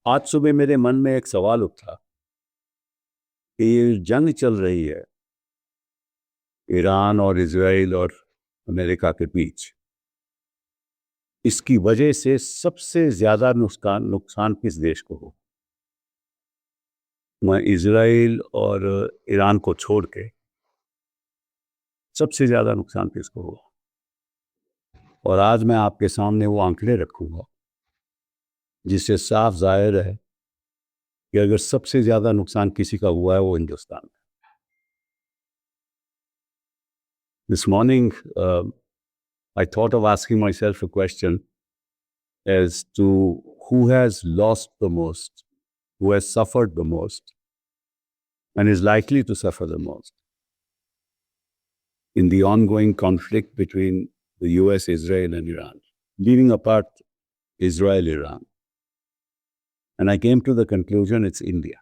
आज सुबह मेरे मन में एक सवाल उठा कि ये जंग चल रही है ईरान और इजराइल और अमेरिका के बीच, इसकी वजह से सबसे ज्यादा नुकसान नुकसान किस देश को हो? मैं इजराइल और ईरान को छोड़ के सबसे ज्यादा नुकसान किसको होगा? और आज मैं आपके सामने वो आंकड़े रखूंगा जिससे साफ जाहिर है कि अगर सबसे ज्यादा नुकसान किसी का हुआ है वो हिंदुस्तान में। This morning, I thought of asking myself a question as to who has lost the most, who has suffered the most, and is likely to suffer the most in the ongoing conflict between the US, Israel, and Iran, leaving apart Israel, Iran. And I came to the conclusion it's India.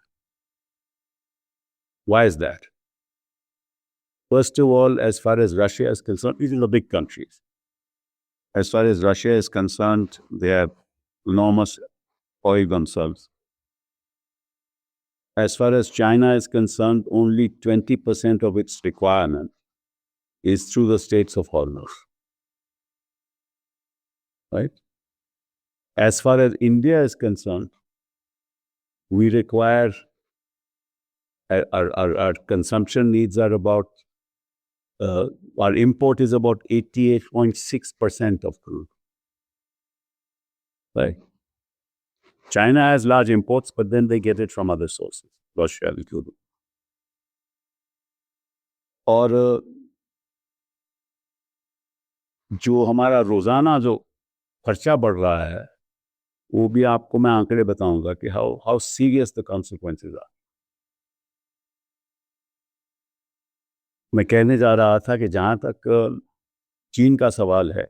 Why is that? First of all, as far as Russia is concerned, these are the big countries. As far as Russia is concerned, they have enormous oil themselves. As far as China is concerned, only 20% of its requirement is through the Straits of Hormuz. Right? As far as India is concerned, we require, our consumption needs are about, our import is about 88.6% of crude. Right? China has large imports, but then they get it from other sources, Russia included. और जो हमारा रोजाना जो खर्चा बढ़ रहा है वो भी आपको मैं आंकड़े बताऊंगा कि how serious the consequences are. मैं कहने जा रहा था कि जहां तक चीन का सवाल है,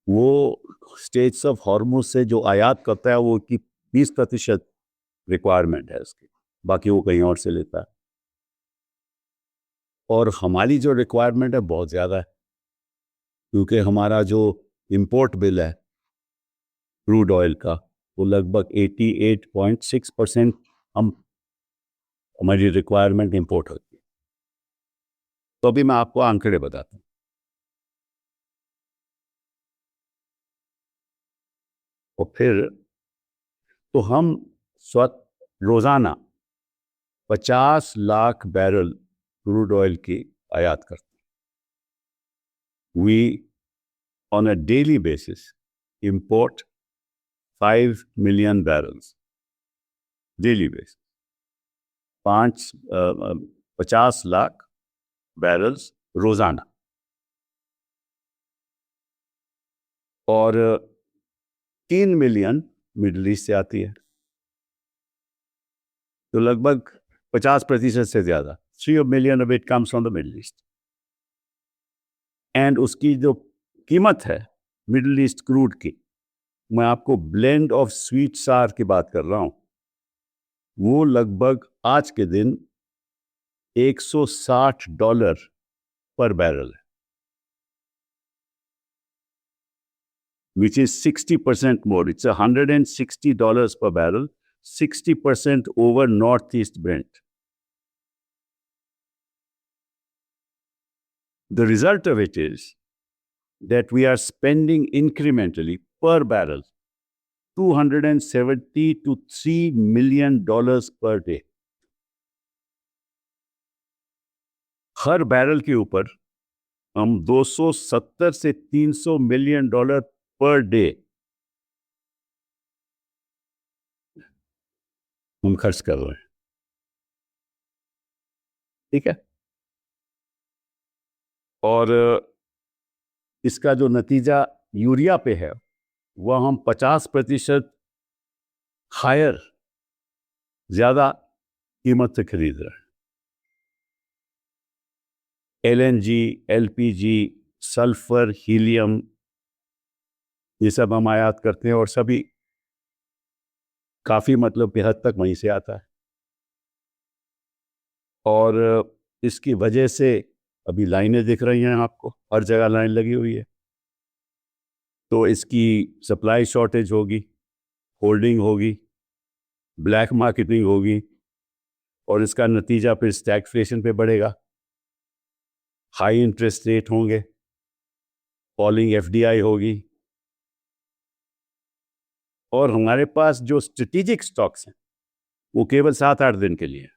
वो स्टेट्स ऑफ हॉर्मुज से जो आयात करता है वो की 20% रिक्वायरमेंट है उसकी, बाकी वो कहीं और से लेता है। और हमारी जो रिक्वायरमेंट है बहुत ज़्यादा है, क्योंकि हमारा जो इंपोर्ट बिल है क्रूड ऑयल का वो लगभग 88.6% हमारी रिक्वायरमेंट इंपोर्ट होती है। तो अभी मैं आपको आंकड़े बताता हूँ। और फिर तो हम रोजाना 50 लाख बैरल क्रूड ऑयल की आयात करते हैं। We on a daily basis import 5 million barrels daily basis, 50 lakh barrels रोजाना। और 3 मिलियन मिडिल ईस्ट से आती है, तो लगभग 50% से ज्यादा, 3 million of it comes from the middle east. And उसकी जो कीमत है मिडिल ईस्ट क्रूड की, मैं आपको ब्लेंड ऑफ स्वीट सार की बात कर रहा हूं, वो लगभग आज के दिन $160 पर बैरल है, which is 60% more. It's $160 per barrel, 60% over Northeast Brent. The result of it is that we are spending incrementally per barrel $270 to $3 million per day. Her barrel के ऊपर हम 270 से 300 मिलियन डॉलर पर डे हम खर्च कर रहे हैं। ठीक है? और इसका जो नतीजा यूरिया पे है वह हम 50% हायर, ज्यादा कीमत से खरीद रहे हैं। LNG, LPG, सल्फर, हीलियम, ये सब हम आयात करते हैं और सभी काफी मतलब हद तक वहीं से आता है। और इसकी वजह से अभी लाइनें दिख रही हैं आपको, हर जगह लाइन लगी हुई है। तो इसकी सप्लाई शॉर्टेज होगी, होल्डिंग होगी, ब्लैक मार्केटिंग होगी, और इसका नतीजा फिर स्टैगफ्लेशन पे बढ़ेगा, हाई इंटरेस्ट रेट होंगे, फॉलिंग एफडीआई होगी, और हमारे पास जो स्ट्रेटेजिक स्टॉक्स हैं वो केवल 7-8 दिन के लिए है।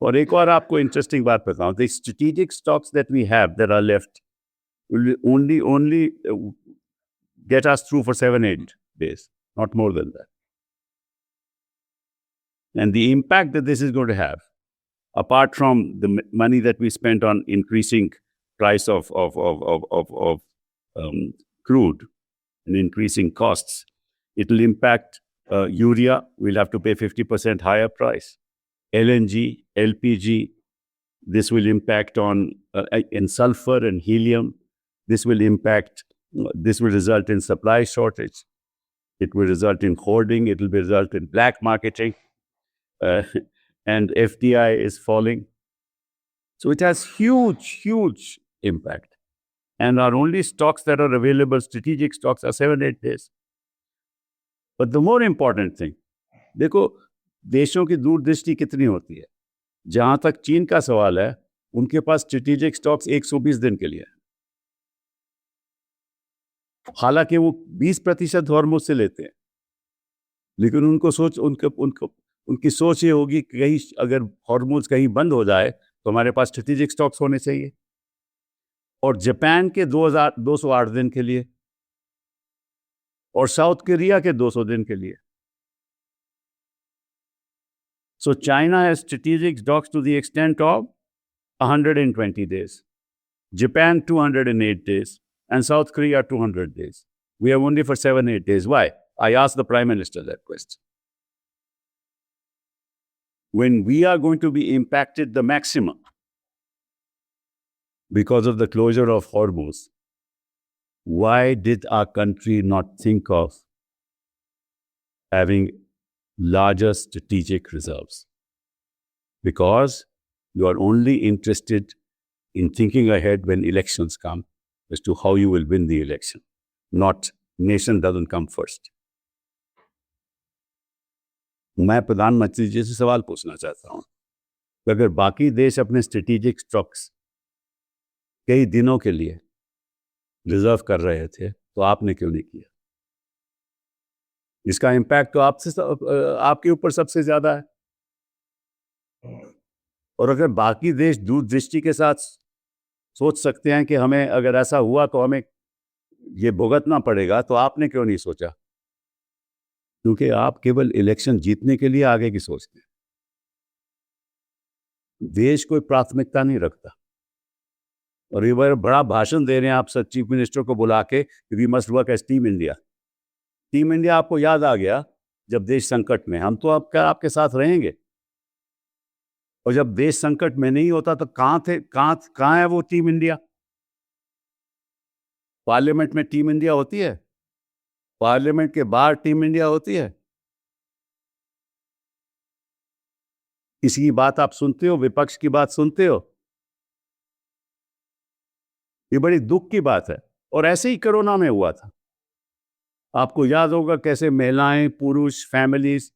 और एक और आपको इंटरेस्टिंग बात बताऊं, the strategic stocks that we have that are left will only get us through for 7-8 days, not more than that. And the impact that this is going to have, apart from the money that we spent on increasing price of crude and increasing costs, it will impact urea. We'll have to pay 50% higher price. LNG, LPG, this will impact on in sulfur and helium. This will result in supply shortage. It will result in hoarding. It will result in black marketing. And FDI is falling. So it has huge impact. And our only stocks that are available, strategic stocks, are 7-8 days. But the more important thing, देखो देशों की दूरदृष्टि कितनी होती है। जहां तक चीन का सवाल है, उनके पास स्ट्रेटेजिक स्टॉक्स 120 दिन के लिए है। हालांकि वो 20% हॉर्मोज से लेते हैं, लेकिन उनकी सोच ये होगी कि कहीं अगर हॉर्मोज कहीं बंद हो जाए तो हमारे पास स्ट्रेटेजिक स्टॉक्स होने चाहिए। और जापान के 208 दिन के लिए, और साउथ कोरिया के 200 दिन के लिए। So China has strategic stocks to the extent of 120 days, Japan 208 days, and South Korea 200 days. We have only for 7-8 days. Why? I asked the Prime Minister that question. When we are going to be impacted the maximum because of the closure of Hormuz, why did our country not think of having larger strategic reserves? Because you are only interested in thinking ahead when elections come as to how you will win the election, not nation doesn't come first. मैं प्रधानमंत्री जी से सवाल पूछना चाहता हूं कि अगर बाकी देश अपने स्ट्रेटेजिक स्टॉक्स कई दिनों के लिए रिजर्व कर रहे थे तो आपने क्यों नहीं किया? इसका इम्पैक्ट तो आपके ऊपर सबसे ज्यादा है। और अगर बाकी देश दूरदृष्टि के साथ सोच सकते हैं कि हमें अगर ऐसा हुआ तो हमें ये भुगतना पड़ेगा, तो आपने क्यों नहीं सोचा? क्योंकि आप केवल इलेक्शन जीतने के लिए आगे की सोचते हैं। देश कोई प्राथमिकता नहीं रखता। और ये बड़ा भाषण दे रहे हैं आप सब चीफ मिनिस्टर को बुला के, we must work as team India. Team India आपको याद आ गया जब देश संकट में, हम तो आपके साथ रहेंगे। और जब देश संकट में नहीं होता तो कहां है वो टीम इंडिया? पार्लियामेंट में टीम इंडिया होती है? पार्लियामेंट के बाहर टीम इंडिया होती है? किसी की बात आप सुनते हो? विपक्ष की बात सुनते हो? ये बड़ी दुख की बात है। और ऐसे ही कोरोना में हुआ था। आपको याद होगा कैसे महिलाएं, पुरुष, फैमिलीज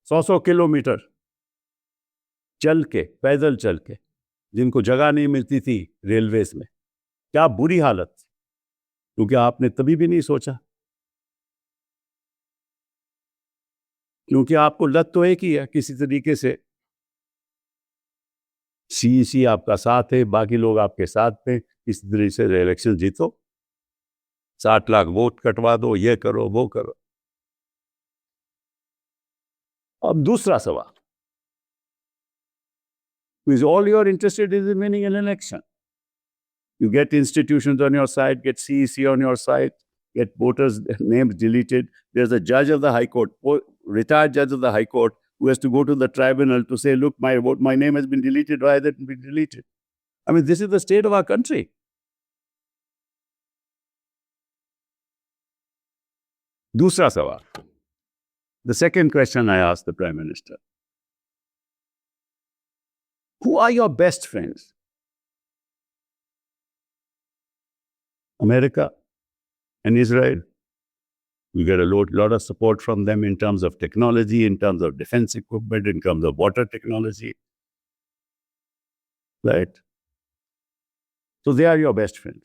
100 किलोमीटर चल के, पैदल चल के, जिनको जगह नहीं मिलती थी रेलवेज में, क्या बुरी हालत। क्योंकि आपने तभी भी नहीं सोचा, क्योंकि आपको लत तो एक ही है किसी तरीके से। सीईसी आपका साथ है, बाकी लोग आपके साथ में, इस तरीके से इलेक्शन जीतो, 60 लाख वोट कटवा दो, ये करो वो करो। अब दूसरा सवाल, is all you're interested is in winning an election. You get institutions on your side, get CEC on your side, get voters' names deleted. There's a judge of the High Court, retired judge of the High Court, who has to go to the tribunal to say, look, my name has been deleted. Why has it been deleted? I mean, this is the state of our country. Dusra sawal. The second question I asked the Prime Minister, who are your best friends? America and Israel We get a lot of support from them in terms of technology, in terms of defense equipment, in terms of water technology. Right? So they are your best friends.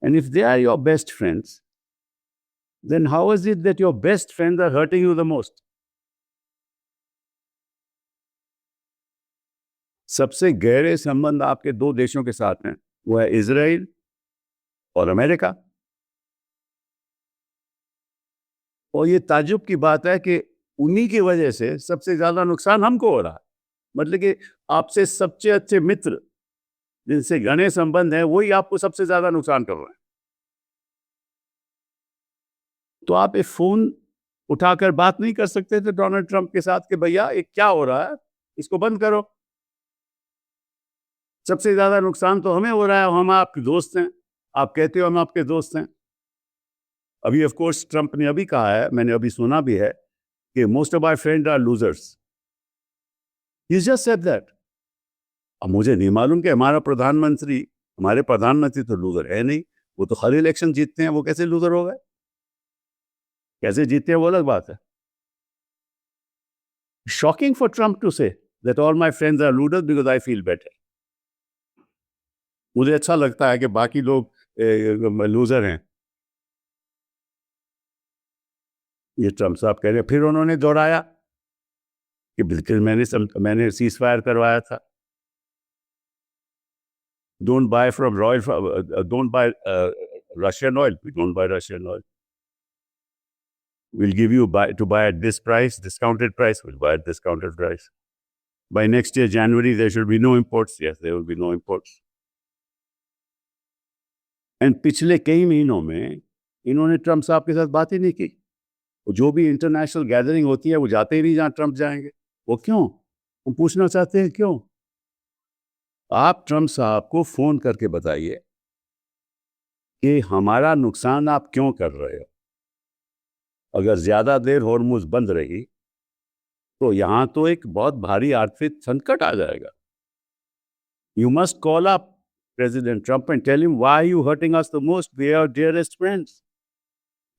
And if they are your best friends, then how is it that your best friends are hurting you the most? सबसे गहरे संबंध आपके दो देशों के साथ हैं, वो है इजराइल और अमेरिका। और ये ताज्जुब की बात है कि उन्हीं की वजह से सबसे ज्यादा नुकसान हमको हो रहा है। मतलब कि आपसे सबसे अच्छे मित्र जिनसे घने संबंध हैं वही आपको सबसे ज्यादा नुकसान कर रहे हैं। तो आप ये फोन उठाकर बात नहीं कर सकते थे डोनाल्ड ट्रंप के साथ कि भैया ये क्या हो रहा है, इसको बंद करो। सबसे ज्यादा नुकसान तो हमें हो रहा है, हम आपके दोस्त हैं, आप कहते हो हम आपके दोस्त हैं। अभी ऑफ कोर्स ट्रंप ने अभी कहा है, मैंने अभी सुना भी है कि most of our friends are losers. He just said that. अब मुझे नहीं मालूम कि हमारे प्रधानमंत्री तो लूजर है नहीं, वो तो हर इलेक्शन जीतते हैं, वो कैसे लूजर हो गए? कैसे जीतते हैं वो अलग बात है। Shocking for Trump to say that all my friends are losers because I feel better. मुझे अच्छा लगता है कि बाकी लोग लूजर हैं, ये ट्रंप साहब कह रहे हैं। फिर उन्होंने दोहराया कि बिल्कुल मैंने सीज फायर करवाया था। Don't buy from don't buy Russian oil. We don't buy Russian oil. We'll give you to buy at this price, discounted price. We'll buy at discounted price. By next year, January, there should be no imports. Yes, there will be no imports. And पिछले कई महीनों में इन्होंने Trump साहब के साथ बात ही नहीं की। जो भी इंटरनेशनल गैदरिंग होती है वो जाते ही नहीं जहाँ ट्रंप जाएंगे। वो क्यों? हम पूछना चाहते हैं क्यों? आप ट्रंप साहब को फोन करके बताइए कि हमारा नुकसान आप क्यों कर रहे हो। अगर ज्यादा देर हॉर्मुज़ बंद रही तो यहां तो एक बहुत भारी आर्थिक संकट आ जाएगा। You must call up President Trump and tell him, why are you hurting us the most? We are our dearest friends.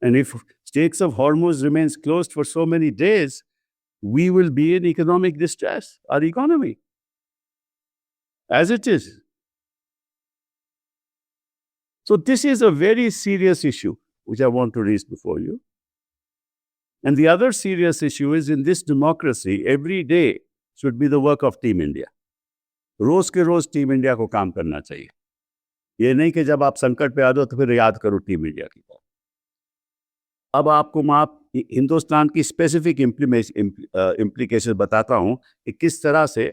And if Straits of Hormuz remains closed for so many days, we will be in economic distress, our economy, as it is. So this is a very serious issue, which I want to raise before you. And the other serious issue is, in this democracy, every day should be the work of Team India. रोज के रोज team India को काम करना चाहिए। ये नहीं कि जब आप संकट पे आ जाओ तो फिर याद करो टीम इंडिया की बात। अब आपको मैं हिंदुस्तान की स्पेसिफिक इम्प्लीकेशन बताता हूं कि किस तरह से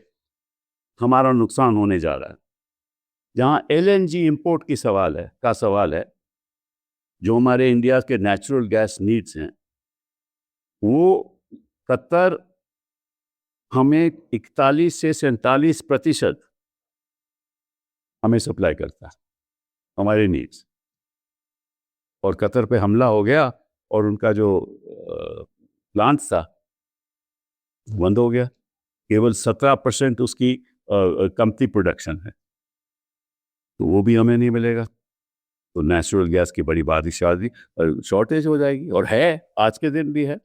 हमारा नुकसान होने जा रहा है। जहां LNG इंपोर्ट की सवाल है, जो हमारे इंडिया के नेचुरल गैस नीड्स हैं, वो कतर हमें 41 से 47% हमें सप्लाई करता है, हमारे नीड्स। और कतर पे हमला हो गया और उनका जो प्लांट था बंद हो गया। केवल 17% उसकी कमती प्रोडक्शन है, तो वो भी हमें नहीं मिलेगा। तो नेचुरल गैस की बड़ी बारिश शॉर्टेज हो जाएगी, और है, आज के दिन भी है।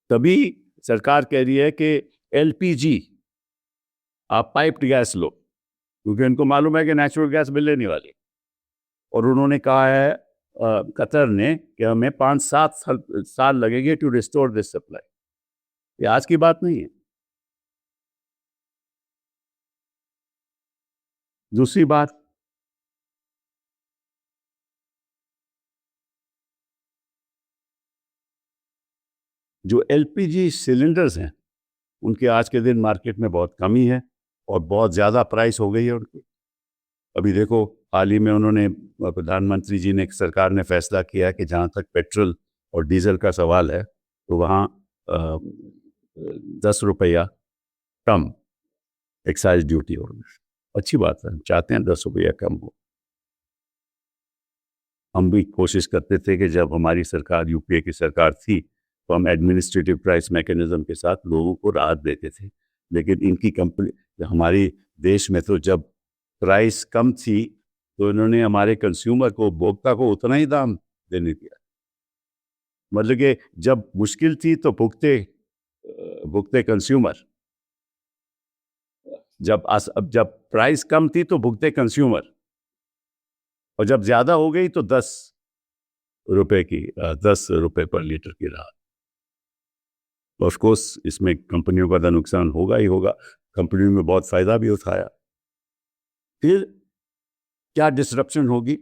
तभी सरकार कह रही है कि LPG आप पाइप्ड गैस लो, क्योंकि उनको मालूम है कि नेचुरल गैस मिलने नहीं वाली। और उन्होंने कहा है कतर ने कि हमें 5-7 साल लगेंगे टू रिस्टोर दिस सप्लाई। ये आज की बात नहीं है। दूसरी बात, जो LPG सिलेंडर्स हैं उनके आज के दिन मार्केट में बहुत कमी है और बहुत ज़्यादा प्राइस हो गई है उनकी। अभी देखो, हाल ही में उन्होंने, प्रधानमंत्री जी ने, सरकार ने फैसला किया कि जहाँ तक पेट्रोल और डीजल का सवाल है तो वहाँ 10 रुपया कम एक्साइज ड्यूटी होगी। अच्छी बात है, चाहते हैं 10 रुपया कम हो। हम भी कोशिश करते थे कि जब हमारी सरकार, UPA की सरकार थी, तो हम एडमिनिस्ट्रेटिव प्राइस मैकेनिज्म के साथ लोगों को राहत देते थे। लेकिन इनकी कंपनी, हमारी देश में तो जब प्राइस कम थी तो इन्होंने हमारे कंज्यूमर को, उपभोक्ता को उतना ही दाम देने दिया। मतलब कि जब मुश्किल थी तो भुगते कंज्यूमर, जब प्राइस कम थी तो भुगते कंज्यूमर, और जब ज्यादा हो गई तो 10 रुपए पर लीटर की राहत। ऑफ कोर्स इसमें कंपनियों का तो नुकसान होगा ही होगा, कंपनियों में बहुत फायदा भी उठाया। फिर क्या डिसरप्शन होगी?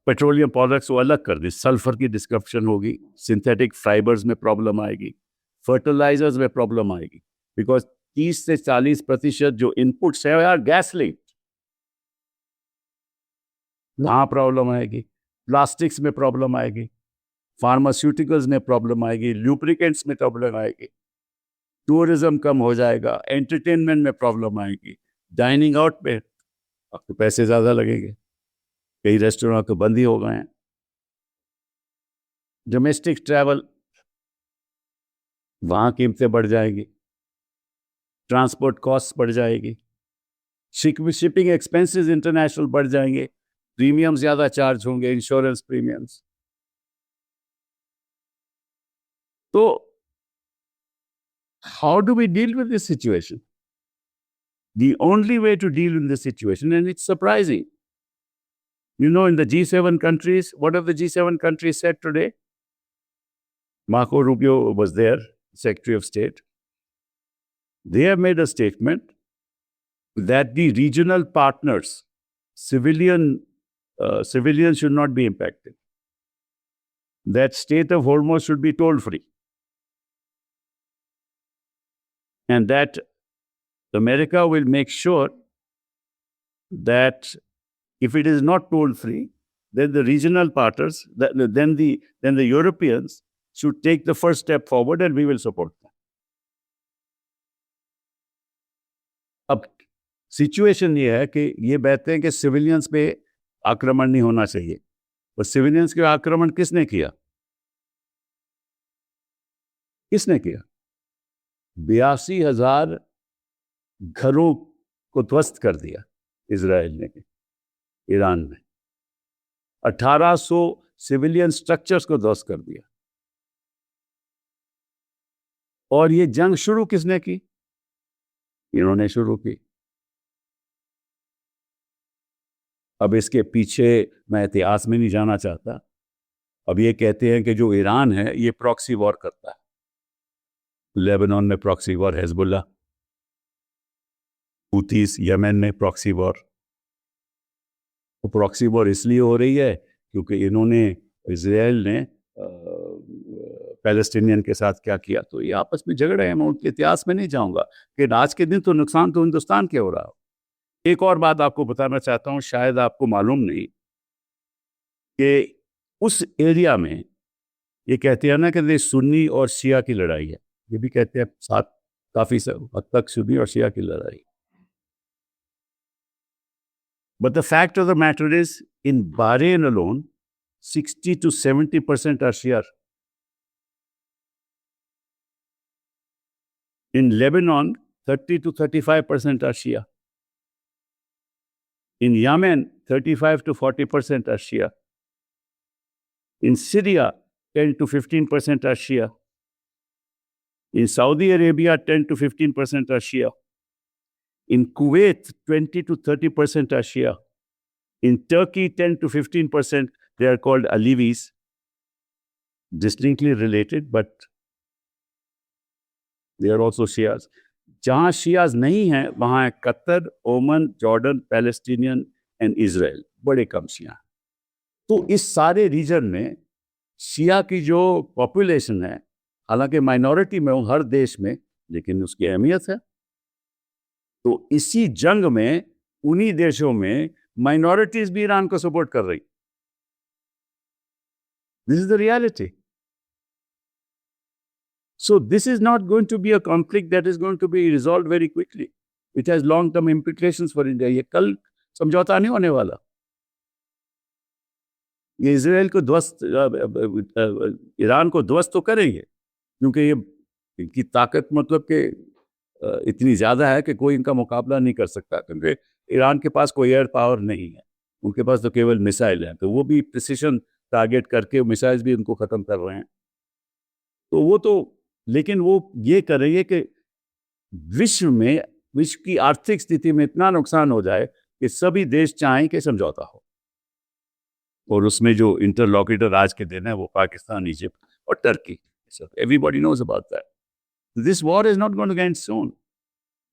पेट्रोलियम प्रोडक्ट्स को अलग कर दी, सल्फर की डिस्क्रप्शन होगी, सिंथेटिक फाइबर्स में प्रॉब्लम आएगी, फर्टिलाइजर्स में प्रॉब्लम आएगी, बिकॉज 30 से 40% जो इनपुट्स है यार गैस लिंक्ड, वहां प्रॉब्लम आएगी, प्लास्टिक्स में प्रॉब्लम आएगी, फार्मास्यूटिकल्स में प्रॉब्लम आएगी, ल्यूब्रिकेंट्स में प्रॉब्लम आएगी, टूरिज्म कम हो जाएगा, एंटरटेनमेंट में प्रॉब्लम आएगी, डाइनिंग आउट में आपको पैसे ज्यादा लगेंगे, कई रेस्टोरेंट तो बंद ही हो गए हैं, डोमेस्टिक ट्रैवल वहां कीमतें बढ़ जाएगी, ट्रांसपोर्ट कॉस्ट बढ़ जाएगी, शिपिंग एक्सपेंसेस इंटरनेशनल बढ़ जाएंगे, प्रीमियम ज्यादा चार्ज होंगे, इंश्योरेंस प्रीमियम्स। तो how do we deal with this situation? The only way to deal with this situation, and it's surprising, in the G7 countries, what have the G7 countries said today? Marco Rubio was there, Secretary of State. They have made a statement that the regional partners, civilians should not be impacted. That Strait of Hormuz should be toll-free. And that America will make sure that if it is not toll-free, then the regional partners, then the Europeans should take the first step forward and we will support them. अब situation ये है कि ये कहते हैं कि civilians पे आक्रमण नहीं होना चाहिए, और सिविलियंस के आक्रमण किसने किया? 82,000 घरों को ध्वस्त कर दिया इजराइल ने, ईरान में 1800 सिविलियन स्ट्रक्चर्स को ध्वस्त कर दिया। और ये जंग शुरू किसने की? इन्होंने शुरू की। अब इसके पीछे मैं इतिहास में नहीं जाना चाहता। अब ये कहते हैं कि जो ईरान है ये प्रॉक्सी वॉर करता है, लेबनान में proxy war, Hezbollah, Houthis Yemen में प्रॉक्सी वॉर। तो प्रॉक्सी वॉर इसलिए हो रही है क्योंकि इन्होंने, इजराइल ने पैलेस्टीनियन के साथ क्या किया, तो ये आपस में झगड़े हैं। मैं उनके इतिहास में नहीं जाऊंगा कि आज के दिन तो नुकसान तो हिंदुस्तान के हो रहा हो। एक और बात आपको बताना चाहता हूं, शायद आपको मालूम नहीं, कि उस एरिया में ये कहते हैं ना कि सुन्नी और शिया की लड़ाई है, ये भी कहते हैं साथ काफी हद तक सुन्नी और शिया की लड़ाई। But the fact of the matter is, in Bahrain alone, 60 to 70% are Shia. In Lebanon, 30 to 35% are Shia. In Yemen, 35 to 40% are Shia. In Syria, 10 to 15% are Shia. In Saudi Arabia, 10 to 15% are Shia. In Kuwait, 20 to 30% are Shia. In Turkey, 10 to 15%, they are called Alevis, distinctly related, but they are also Shias. जहां Shias नहीं हैं, वहां है Qatar, ओमन, Jordan, Palestinian and Israel, बड़े कम शिया। तो इस सारे रीजन में शिया की जो पॉपुलेशन है, हालांकि माइनॉरिटी में हो हर देश में, लेकिन उसकी अहमियत है। तो इसी जंग में उन्हीं देशों में माइनॉरिटीज भी ईरान को सपोर्ट कर रही। This is the reality. So this is not going to be a conflict that is going to be resolved very quickly. It has long-term implications for India. ये कल समझौता नहीं होने वाला। ये इजराइल को ध्वस्त, ईरान को ध्वस्त तो करेंगे, क्योंकि ये इनकी ताकत मतलब कि इतनी ज्यादा है कि कोई इनका मुकाबला नहीं कर सकता, क्योंकि ईरान के पास कोई एयर पावर नहीं है, उनके पास तो केवल मिसाइल है, तो वो भी प्रिसिशन टारगेट करके मिसाइल्स भी उनको ख़त्म कर रहे हैं। तो वो तो, लेकिन वो ये करेंगे कि विश्व की आर्थिक स्थिति में इतना नुकसान हो जाए कि सभी देश चाहें कि समझौता हो, और उसमें जो इंटरलॉक्यूटर आज के दिन है वो पाकिस्तान, इजिप्ट और Turkey, everybody knows about that. This war is not going to end soon,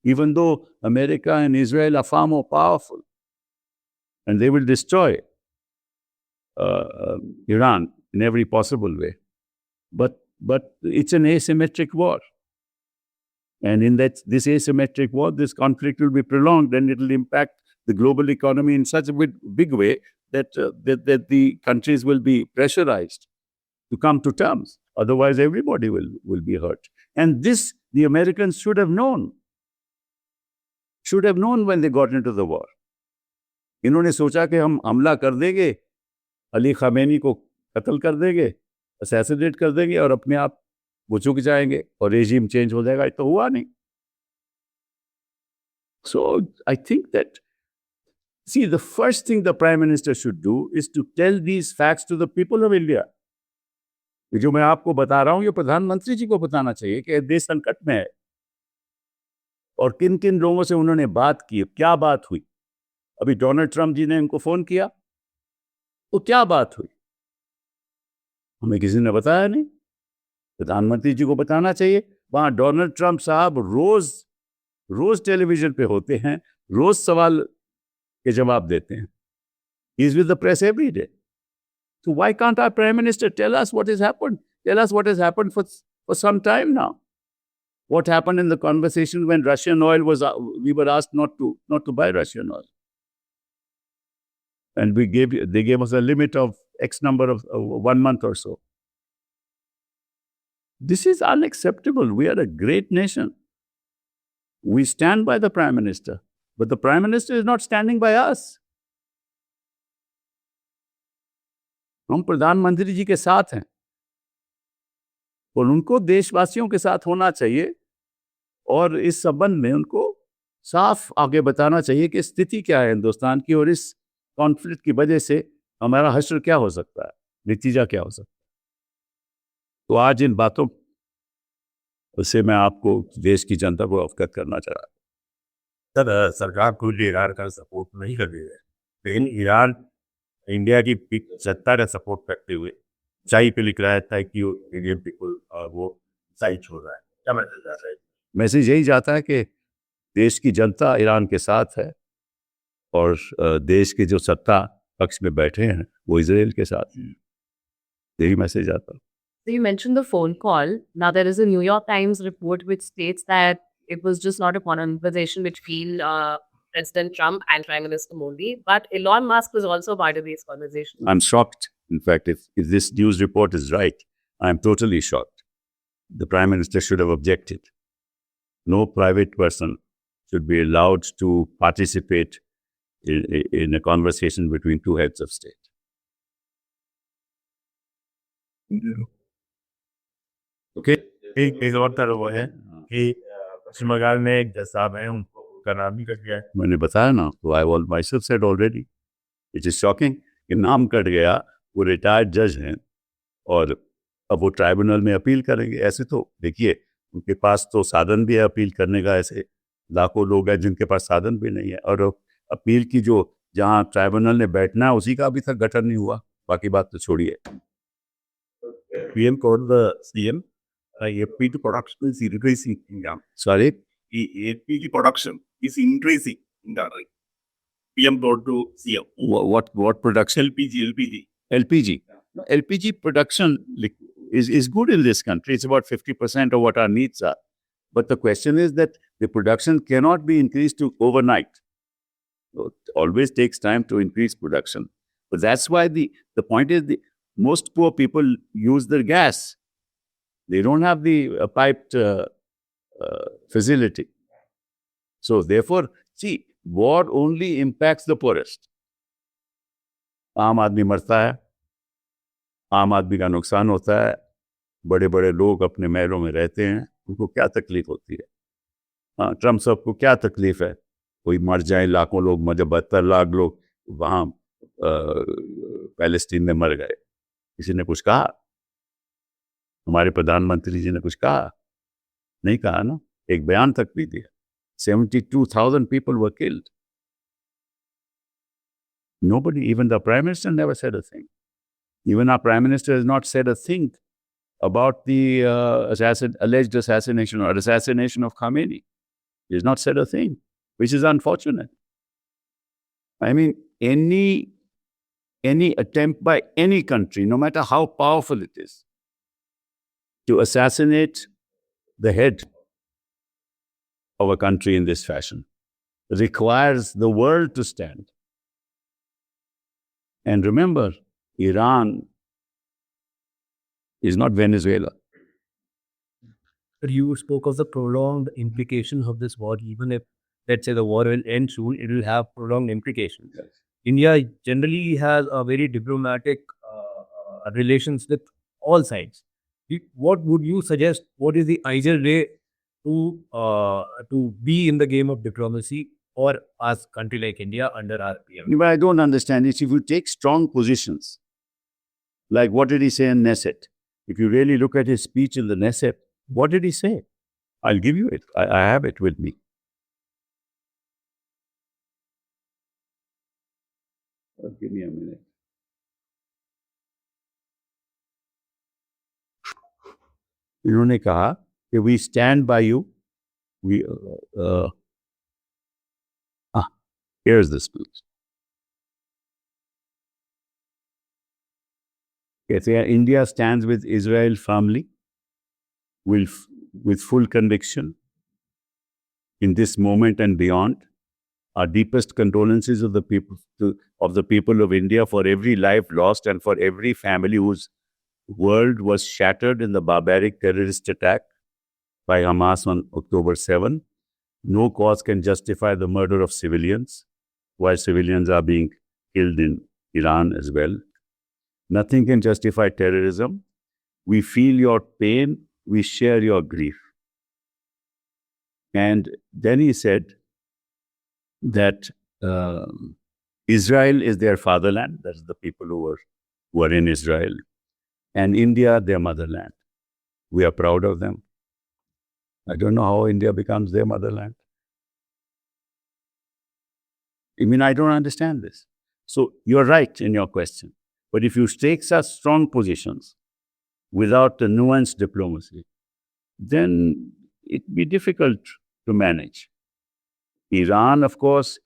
even though America and Israel are far more powerful and they will destroy Iran in every possible way. But it's an asymmetric war. And in this asymmetric war, this conflict will be prolonged and it will impact the global economy in such a big way that, that the countries will be pressurized to come to terms. Otherwise, everybody will be hurt. And this, the Americans should have known when they got into the war. इन्होंने सोचा कि हम हमला कर देंगे, Ali Khamenei को कत्ल कर देंगे, असैसिनेट कर देंगे और अपने आप वो चुक जाएंगे और रेजिम चेंज हो जाएगा. तो हुआ नहीं. So I think that, see, the first thing the Prime Minister should do is to tell these facts to the people of India. जो मैं आपको बता रहा हूँ ये प्रधानमंत्री जी को बताना चाहिए कि देश संकट में है और किन किन लोगों से उन्होंने बात की, क्या बात हुई. अभी डोनाल्ड ट्रंप जी ने उनको फोन किया, तो क्या बात हुई हमें किसी ने बताया नहीं. प्रधानमंत्री जी को बताना चाहिए. वहां डोनाल्ड ट्रंप साहब रोज टेलीविजन पे होते हैं, रोज सवाल के जवाब देते हैं. He is with the press every day. So why can't our Prime Minister tell us what has happened? Tell us what has happened for some time now. What happened in the conversation when Russian oil was, we were asked not to buy Russian oil. And they gave us a limit of X number of 1 month or so. This is unacceptable. We are a great nation. We stand by the Prime Minister, but the Prime Minister is not standing by us. हम प्रधानमंत्री जी के साथ हैं और उनको देशवासियों के साथ होना चाहिए और इस संबंध में उनको साफ आगे बताना चाहिए कि स्थिति क्या है हिंदुस्तान की और इस कॉन्फ्लिक्ट की वजह से हमारा हश्र क्या हो सकता है, नतीजा क्या हो सकता है. तो आज इन बातों से मैं आपको देश की जनता को अवगत करना चाह रहा हूँ. सर, सरकार खुद ईरान का सपोर्ट नहीं कर रही है, लेकिन ईरान इंडिया की सत्ता का सपोर्ट करते हुए चाय पे लिख रहा था कि इंडियन पीपल वो साइड छोड़ रहा है. क्या मैसेज जा रहा है? मैसेज यही जाता है कि देश की जनता ईरान के साथ है और देश के जो सत्ता पक्ष में बैठे हैं वो इजराइल के साथ हैं. यही मैसेज आता है. So you mentioned the phone call. Now there is a New York Times report which states that it was just not a conversation between President Trump and Prime Minister Modi, but Elon Musk was also part of these conversations. I'm shocked. In fact, if this news report is right, I'm totally shocked. The Prime Minister should have objected. No private person should be allowed to participate in a conversation between two heads of state. Okay. एक और तरह वो है कि पश्चिम बंगाल में एक जज साहब हैं, उनको का नाम भी कट गया है. मैंने बताया ना, तो I myself said already. It is shocking कि नाम कट गया. वो रिटायर्ड जज हैं और अब वो ट्राइब्यूनल में अपील करेंगे. ऐसे तो देखिए उनके पास तो साधन भी है अपील करने का. ऐसे लाखों लोग हैं जिनके पास साधन भी नहीं है और अपील की जो जहाँ ट्राइब्यूनल ने बैठना है उसी का अभी तक गठन नहीं हुआ. बाकी बात तो छोड़िए. PM called the CM. LPG production is increasing in Iran. Sorry? LPG production is increasing in Iran. PM told to CM. What production? LPG. LPG. No, LPG production is good in this country. It's about 50% of what our needs are. But the question is that the production cannot be increased to overnight. So it always takes time to increase production. But that's why the point is most poor people use their gas. They don't have the piped facility. So therefore, see, war only impacts the poorest. आम आदमी मरता है, आम आदमी का नुकसान होता है, बड़े बड़े लोग अपने महलों में रहते हैं, उनको क्या तकलीफ होती है. हाँ, ट्रम्प साहब को क्या तकलीफ है, कोई मर जाए, लाखों लोग, मतलब 72 लाख लोग वहाँ पैलेस्टीन में मर गए, किसी ने कुछ कहा? हमारे प्रधानमंत्री जी ने कुछ कहा? नहीं कहा ना, एक बयान तक भी दिया. 72,000 people were killed. Nobody, even the Prime Minister never said a thing. Even our Prime Minister has not said a thing about the alleged assassination or assassination of Khamenei. He has not said a thing, which is unfortunate. I mean, any attempt by any country, no matter how powerful it is, to assassinate the head of a country in this fashion requires the world to stand. And remember, Iran is not Venezuela. You spoke of the prolonged implications of this war. Even if, let's say, the war will end soon, it will have prolonged implications. Yes. India generally has a very diplomatic relations with all sides. What would you suggest? What is the ideal way to be in the game of diplomacy or as a country like India under our PM? But I don't understand it. If you take strong positions, like what did he say in Knesset? If you really look at his speech in the Knesset, what did he say? I'll give you it. I have it with me. Give me a minute. इन्होंने कहा कि we stand by you. Here's the speech. कहते हैं, India stands with Israel firmly, with full conviction in this moment and beyond. Our deepest condolences of the people of India for every life lost and for every family whose world was shattered in the barbaric terrorist attack by Hamas on October 7. No cause can justify the murder of civilians, while civilians are being killed in Iran as well. Nothing can justify terrorism. We feel your pain. We share your grief. And then he said that Israel is their fatherland. That's the people who are in Israel. And India, their motherland. We are proud of them. I don't know how India becomes their motherland. I mean, I don't understand this. So you're right in your question. But if you take such strong positions without the nuanced diplomacy, then it'd be difficult to manage. Iran, of course,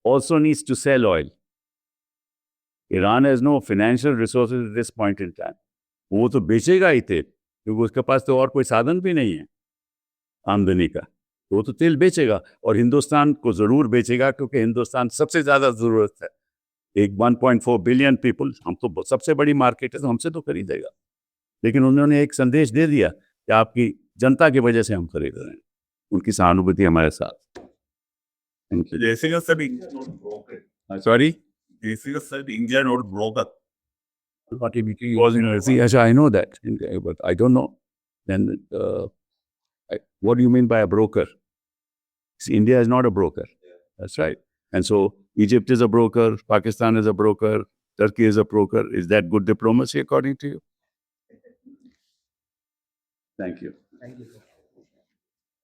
also needs to sell oil. Iran has no financial resources at this point in time. वो तो बेचेगा ही तेल, क्योंकि उसके पास तो और कोई साधन भी नहीं है आमदनी का. वो तो तेल बेचेगा और हिंदुस्तान को ज़रूर बेचेगा, क्योंकि हिंदुस्तान सबसे ज़्यादा ज़रूरत है. एक 1.4 बिलियन पीपल, हम तो सबसे बड़ी मार्केट है, तो हमसे तो खरीदेगा. लेकिन उन्होंने एक संदेश दे दिया कि आपकी जनता की वजह से हम खरीद रहे हैं. उनकी सहानुभूति हमारे साथ. जैसे का सब इंडिया नोट ब्रोकर. Sorry? जैसे का सब India note broker. Yes, I know that, but I don't know. Then, what do you mean by a broker? See, India is not a broker. That's right. And so Egypt is a broker, Pakistan is a broker, Turkey is a broker. Is that good diplomacy according to you? Thank you. Thank you, sir.